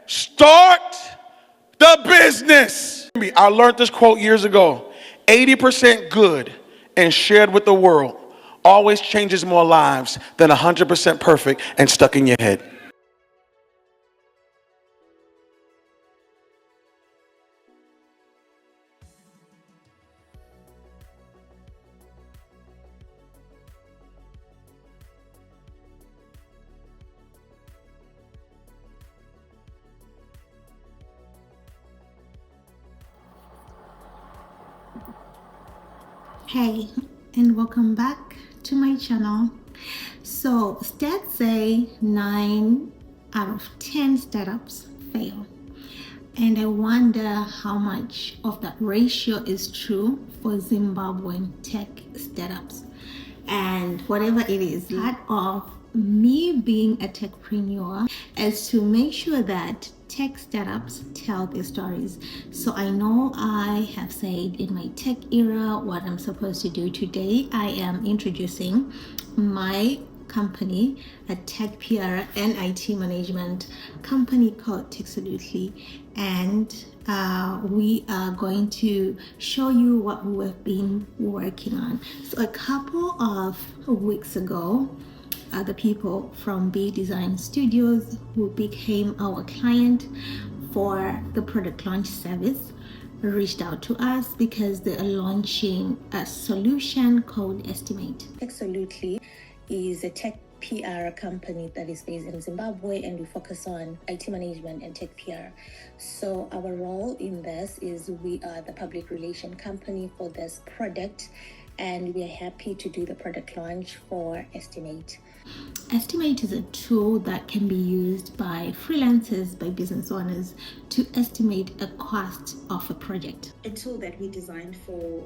Start the business. I learned this quote years ago. 80% good and shared with the world always changes more lives than 100% perfect and stuck in your head. Hey, and welcome back to my channel. So stats say 9 out of 10 startups fail, and I wonder how much of that ratio is true for Zimbabwean tech startups. And whatever it is, part of me being a techpreneur is to make sure that tech startups tell their stories. So I know I have said in my tech era what I'm supposed to do. Today I am introducing my company, a tech PR and IT management company called Techsolutely, and we are going to show you what we've been working on. So a couple of weeks ago, the people from B Design Studios, who became our client for the product launch service, reached out to us because they are launching a solution called Estimate. Techsolutely is a tech PR company that is based in Zimbabwe, and we focus on IT management and tech PR. So our role in this is we are the public relation company for this product, and we are happy to do the product launch for Estimate. Estimate is a tool that can be used by freelancers, by business owners, to estimate a cost of a project. A tool that we designed for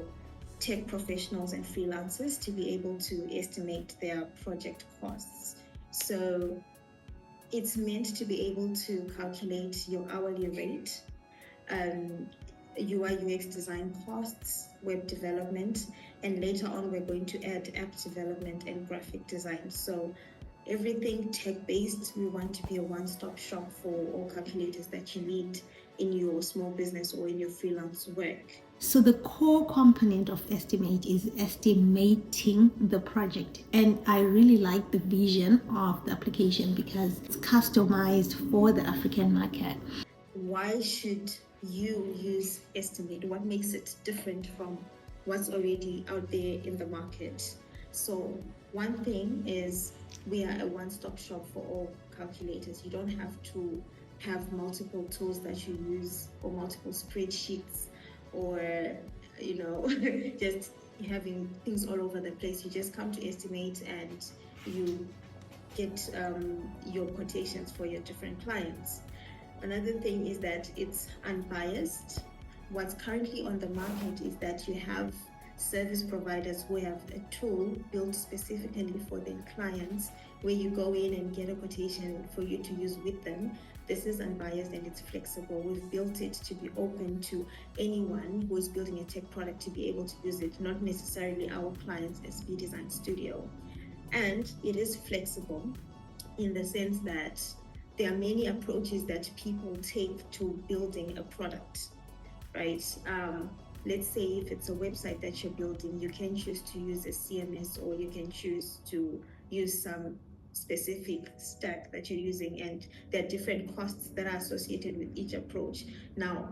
tech professionals and freelancers to be able to estimate their project costs. So it's meant to be able to calculate your hourly rate, UI UX design costs, web development, and later on we're going to add app development and graphic design. So everything tech-based, we want to be a one-stop shop for all calculators that you need in your small business or in your freelance work. So the core component of Estimate is estimating the project. And I really like the vision of the application because it's customized for the African market. Why should you use Estimate? What makes it different from what's already out there in the market? So one thing is we are a one-stop shop for all calculators. You don't have to have multiple tools that you use or multiple spreadsheets or just having things all over the place. You just come to Estimate and you get your quotations for your different clients. Another thing is that it's unbiased. What's currently on the market is that you have service providers who have a tool built specifically for their clients where you go in and get a quotation for you to use with them. This is unbiased and it's flexible. We've built it to be open to anyone who is building a tech product to be able to use it, not necessarily our clients as B Design Studio. And it is flexible in the sense that there are many approaches that people take to building a product, right? Let's say if it's a website that you're building, you can choose to use a CMS or you can choose to use some specific stack that you're using, and there are different costs that are associated with each approach. Now,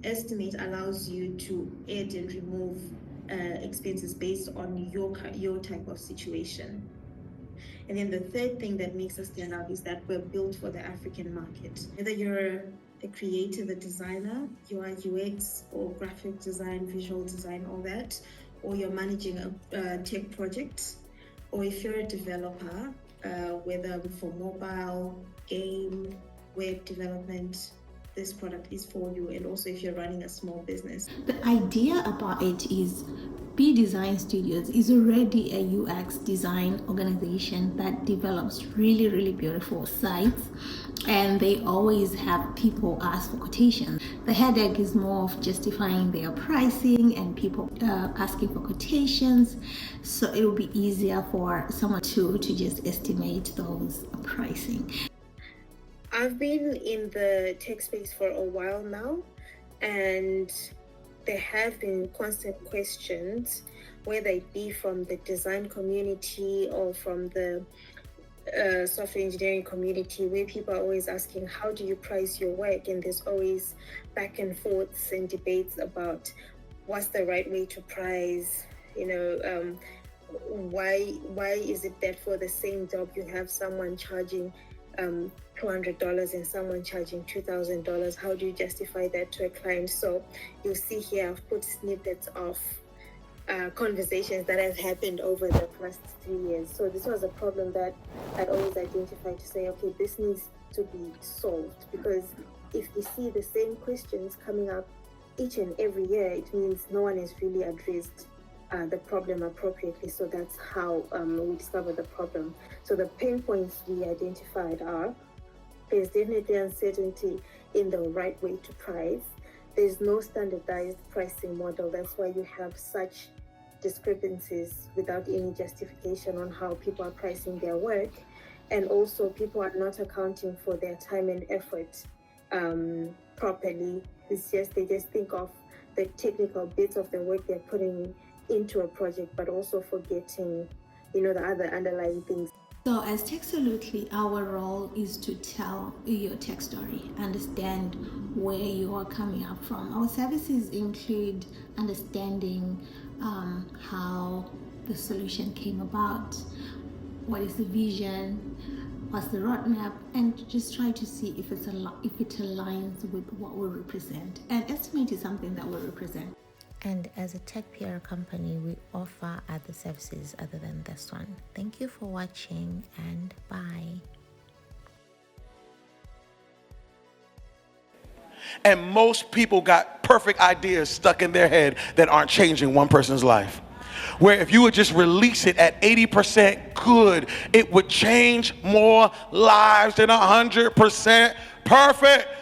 Estimate allows you to add and remove expenses based on your type of situation. And then the third thing that makes us stand out is that we're built for the African market. Whether you're a creative, a designer, UI UX or graphic design, visual design, all that, or you're managing a tech project, or if you're a developer, whether for mobile, game, web development, this product is for you. And also if you're running a small business. The idea about it is B Design Studios is already a UX design organization that develops really, really beautiful sites, and they always have people ask for quotations. The headache is more of justifying their pricing and people asking for quotations, so it will be easier for someone to just estimate those pricing. I've been in the tech space for a while now, and there have been constant questions, whether it be from the design community or from the software engineering community, where people are always asking, how do you price your work? And there's always back and forths and debates about what's the right way to price. Why is it that for the same job you have someone charging $200 and someone charging $2,000? How do you justify that to a client? So you'll see here I've put snippets of conversations that have happened over the past 3 years. So this was a problem that I'd always identified to say, okay, this needs to be solved, because if we see the same questions coming up each and every year, it means no one has really addressed the problem appropriately. So that's how we discovered the problem. So the pain points we identified are: there's definitely uncertainty in the right way to price. There's no standardized pricing model. That's why you have such discrepancies without any justification on how people are pricing their work. And also, people are not accounting for their time and effort properly. They just think of the technical bits of the work they're putting into a project, but also forgetting, the other underlying things. So as Techsolutely, our role is to tell your tech story, understand where you are coming up from. Our services include understanding how the solution came about, what is the vision, what's the roadmap, and just try to see if it aligns with what we represent. And estimate is something that we represent. And as a tech PR company, we offer other services other than this one. Thank you for watching, and bye. And most people got perfect ideas stuck in their head that aren't changing one person's life. Where if you would just release it at 80% good, it would change more lives than 100% perfect.